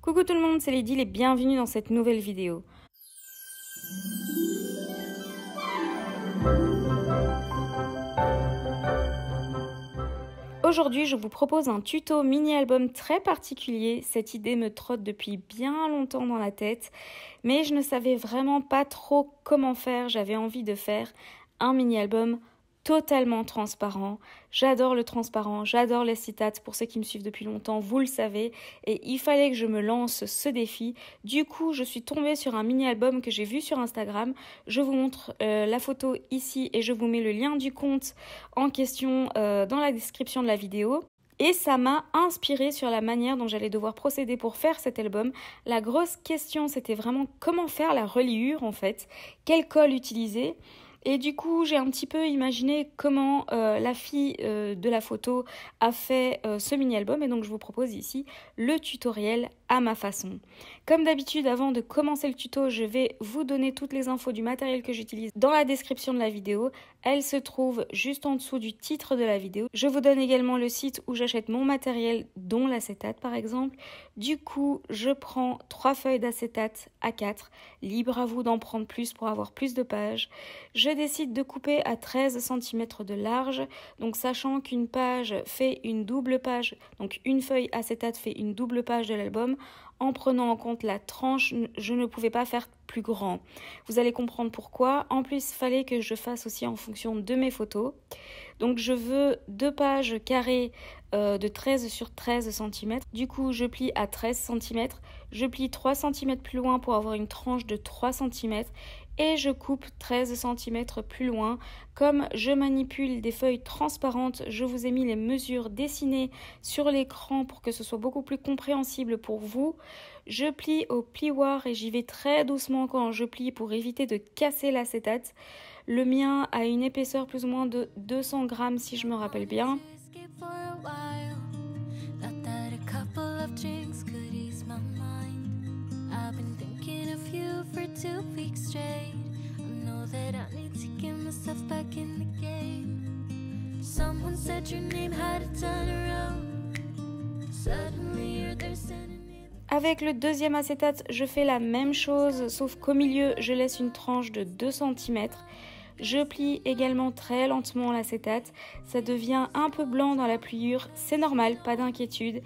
Coucou tout le monde, c'est Lady et bienvenue dans cette nouvelle vidéo. Aujourd'hui, je vous propose un tuto mini-album très particulier. Cette idée me trotte depuis bien longtemps dans la tête, mais je ne savais vraiment pas trop comment faire. J'avais envie de faire un mini-album totalement transparent. J'adore le transparent, j'adore les citates. Pour ceux qui me suivent depuis longtemps, vous le savez. Et il fallait que je me lance ce défi. Du coup, je suis tombée sur un mini-album que j'ai vu sur Instagram. Je vous montre la photo ici et je vous mets le lien du compte en question dans la description de la vidéo. Et ça m'a inspirée sur la manière dont j'allais devoir procéder pour faire cet album. La grosse question, c'était vraiment comment faire la reliure en fait, quelle colle utiliser. Et du coup, j'ai un petit peu imaginé comment la fille de la photo a fait ce mini-album. Et donc, je vous propose ici le tutoriel à ma façon. Comme d'habitude, avant de commencer le tuto, je vais vous donner toutes les infos du matériel que j'utilise dans la description de la vidéo. Elle se trouve juste en dessous du titre de la vidéo. Je vous donne également le site où j'achète mon matériel, dont l'acétate par exemple. Du coup, je prends 3 feuilles d'acétate A4. Libre à vous d'en prendre plus pour avoir plus de pages. Je décide de couper à 13 cm de large. Donc sachant qu'une page fait une double page, donc une feuille acétate fait une double page de l'album, en prenant en compte la tranche, je ne pouvais pas faire plus grand. Vous allez comprendre pourquoi. En plus, il fallait que je fasse aussi en fonction de mes photos. Donc je veux 2 pages carrées de 13 sur 13 cm. Du coup, je plie à 13 cm. Je plie 3 cm plus loin pour avoir une tranche de 3 cm. Et je coupe 13 cm plus loin. Comme je manipule des feuilles transparentes, je vous ai mis les mesures dessinées sur l'écran pour que ce soit beaucoup plus compréhensible pour vous. Je plie au plioir et j'y vais très doucement quand je plie pour éviter de casser l'acétate. Le mien a une épaisseur plus ou moins de 200 grammes si je me rappelle bien. Avec le deuxième acétate, je fais la même chose, sauf qu'au milieu, je laisse une tranche de 2 cm. Je plie également très lentement l'acétate. Ça devient un peu blanc dans la pliure, c'est normal, pas d'inquiétude.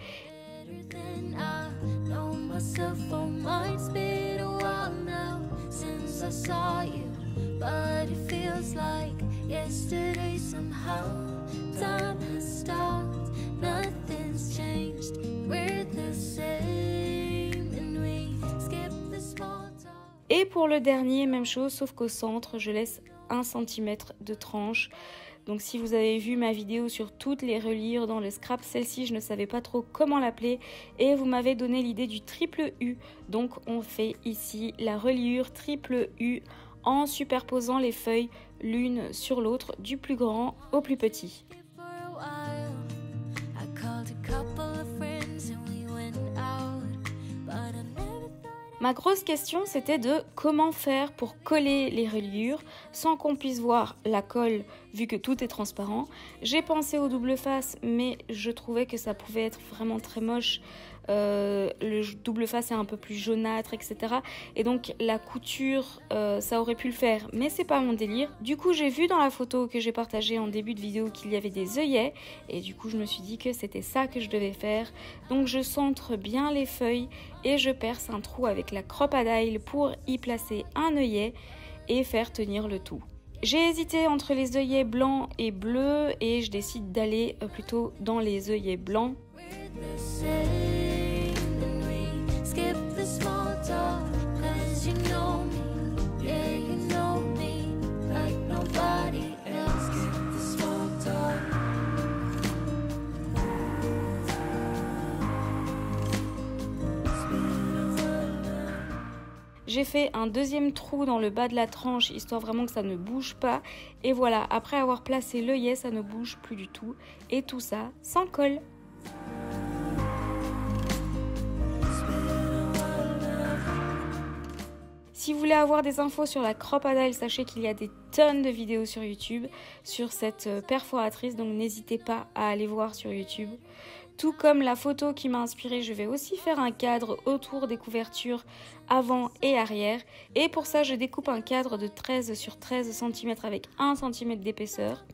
Et pour le dernier, même chose, sauf qu'au centre, je laisse 1 cm de tranche. Donc si vous avez vu ma vidéo sur toutes les reliures dans le scrap, celle-ci, je ne savais pas trop comment l'appeler. Et vous m'avez donné l'idée du triple U. Donc on fait ici la reliure triple U en superposant les feuilles l'une sur l'autre, du plus grand au plus petit. Ma grosse question, c'était de comment faire pour coller les reliures sans qu'on puisse voir la colle vu que tout est transparent. J'ai pensé au double face, mais je trouvais que ça pouvait être vraiment très moche. Le double face est un peu plus jaunâtre, etc. Et donc la couture, ça aurait pu le faire, mais c'est pas mon délire. Du coup, j'ai vu dans la photo que j'ai partagée en début de vidéo qu'il y avait des œillets. Et du coup, je me suis dit que c'était ça que je devais faire. Donc je centre bien les feuilles et je perce un trou avec la Crop-A-Dile pour y placer un œillet et faire tenir le tout. J'ai hésité entre les œillets blancs et bleus et je décide d'aller plutôt dans les œillets blancs. J'ai fait un deuxième trou dans le bas de la tranche, histoire vraiment que ça ne bouge pas. Et voilà, après avoir placé l'œillet, ça ne bouge plus du tout. Et tout ça sans colle. Si vous voulez avoir des infos sur la Crop-A-Dile, sachez qu'il y a des tonnes de vidéos sur YouTube sur cette perforatrice, donc n'hésitez pas à aller voir sur YouTube. Tout comme la photo qui m'a inspirée, je vais aussi faire un cadre autour des couvertures avant et arrière. Et pour ça, je découpe un cadre de 13 sur 13 cm avec 1 cm d'épaisseur.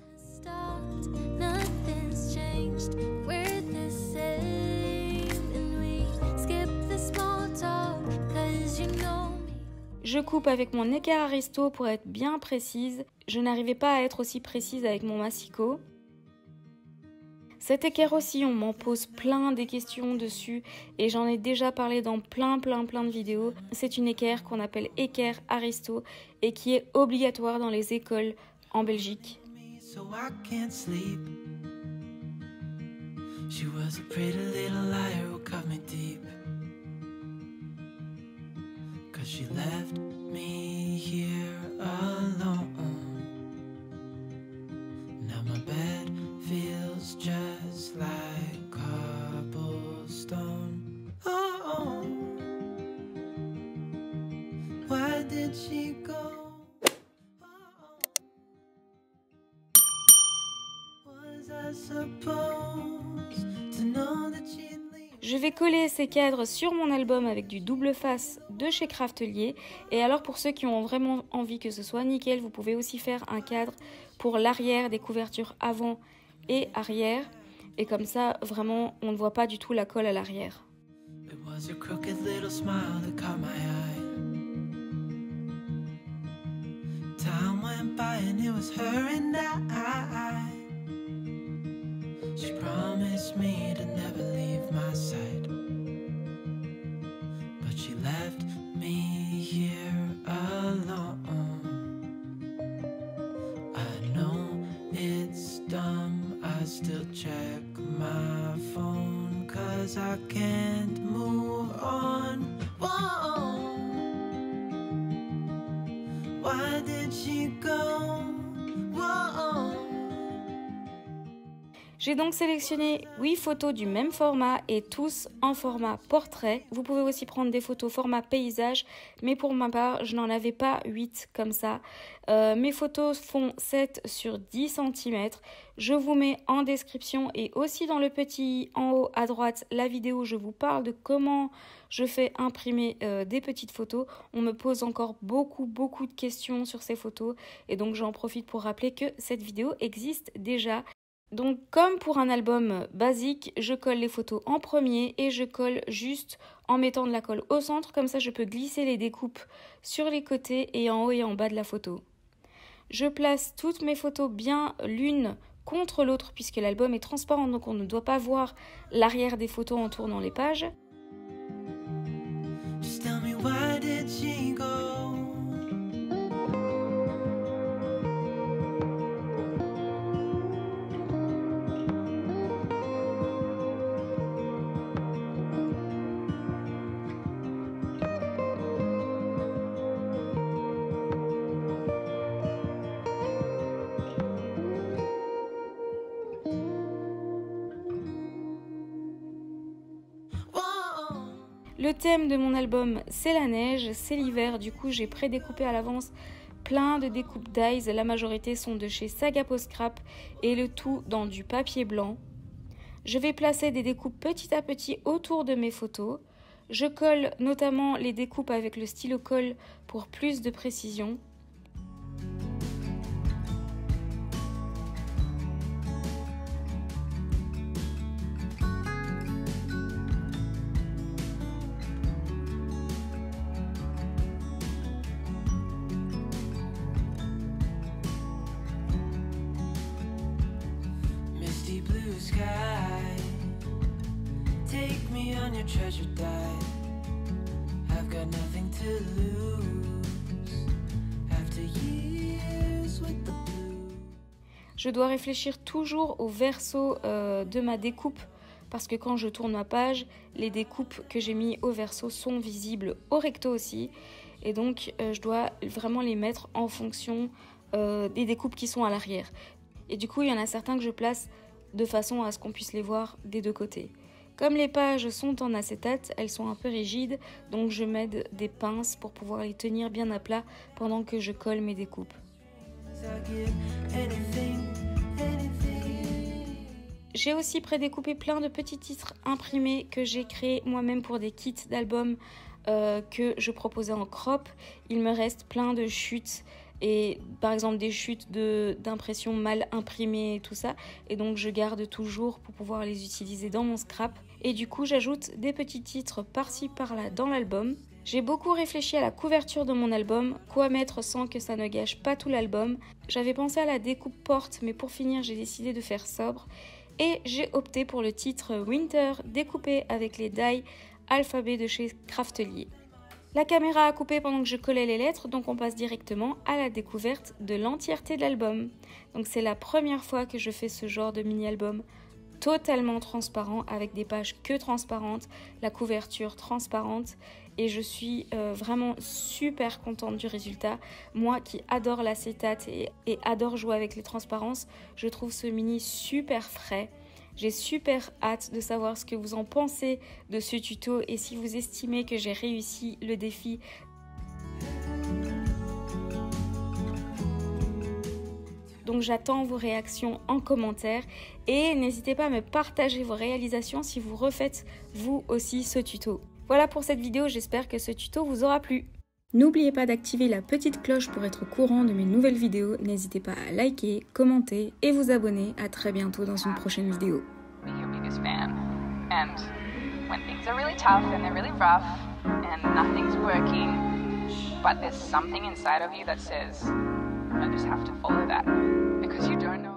Je coupe avec mon équerre Aristo pour être bien précise. Je n'arrivais pas à être aussi précise avec mon massicot. Cet équerre aussi, on m'en pose plein des questions dessus et j'en ai déjà parlé dans plein de vidéos. C'est une équerre qu'on appelle équerre Aristo et qui est obligatoire dans les écoles en Belgique. Just like cobblestone. Oh, why did she go? Was I supposed to know that she'd leave? Je vais coller ces cadres sur mon album avec du double face de chez Craftelier. Et alors pour ceux qui ont vraiment envie que ce soit nickel, vous pouvez aussi faire un cadre pour l'arrière des couvertures avant et arrière, et comme ça vraiment on ne voit pas du tout la colle à l'arrière. Still check my phone 'cause I can't move on. Whoa. Why did she go? Whoa. J'ai donc sélectionné 8 photos du même format et tous en format portrait. Vous pouvez aussi prendre des photos format paysage, mais pour ma part, je n'en avais pas 8 comme ça. Mes photos font 7 sur 10 cm. Je vous mets en description et aussi dans le petit en haut à droite la vidéo où je vous parle de comment je fais imprimer des petites photos. On me pose encore beaucoup de questions sur ces photos et donc j'en profite pour rappeler que cette vidéo existe déjà. Donc comme pour un album basique, je colle les photos en premier et je colle juste en mettant de la colle au centre, comme ça je peux glisser les découpes sur les côtés et en haut et en bas de la photo. Je place toutes mes photos bien l'une contre l'autre puisque l'album est transparent donc on ne doit pas voir l'arrière des photos en tournant les pages. Just tell me why did she go? Le thème de mon album, c'est la neige, c'est l'hiver, du coup j'ai prédécoupé à l'avance plein de découpes dies, la majorité sont de chez Saga Post Scrap et le tout dans du papier blanc. Je vais placer des découpes petit à petit autour de mes photos. Je colle notamment les découpes avec le stylo colle pour plus de précision. Je dois réfléchir toujours au verso de ma découpe parce que quand je tourne ma page, les découpes que j'ai mis au verso sont visibles au recto aussi. Et donc, je dois vraiment les mettre en fonction des découpes qui sont à l'arrière. Et du coup, il y en a certains que je place de façon à ce qu'on puisse les voir des deux côtés. Comme les pages sont en acétate, elles sont un peu rigides, donc je mets des pinces pour pouvoir les tenir bien à plat pendant que je colle mes découpes. J'ai aussi prédécoupé plein de petits titres imprimés que j'ai créés moi-même pour des kits d'albums que je proposais en crop. Il me reste plein de chutes et par exemple des chutes d'impression mal imprimées et tout ça. Et donc je garde toujours pour pouvoir les utiliser dans mon scrap. Et du coup j'ajoute des petits titres par-ci par-là dans l'album. J'ai beaucoup réfléchi à la couverture de mon album, quoi mettre sans que ça ne gâche pas tout l'album. J'avais pensé à la découpe porte, mais pour finir j'ai décidé de faire sobre. Et j'ai opté pour le titre Winter découpé avec les die alphabet de chez Craftelier. La caméra a coupé pendant que je collais les lettres, donc on passe directement à la découverte de l'entièreté de l'album. Donc c'est la première fois que je fais ce genre de mini-album totalement transparent avec des pages que transparentes, la couverture transparente et je suis vraiment super contente du résultat. Moi qui adore l'acétate et adore jouer avec les transparences, je trouve ce mini super frais. J'ai super hâte de savoir ce que vous en pensez de ce tuto et si vous estimez que j'ai réussi le défi. Donc j'attends vos réactions en commentaire et n'hésitez pas à me partager vos réalisations si vous refaites vous aussi ce tuto. Voilà pour cette vidéo, j'espère que ce tuto vous aura plu. N'oubliez pas d'activer la petite cloche pour être au courant de mes nouvelles vidéos. N'hésitez pas à liker, commenter et vous abonner. À très bientôt dans une prochaine vidéo. Your biggest fan. And when things are really tough and they're really rough and nothing's working, but there's something inside of you that says, I just have to follow that because you don't know.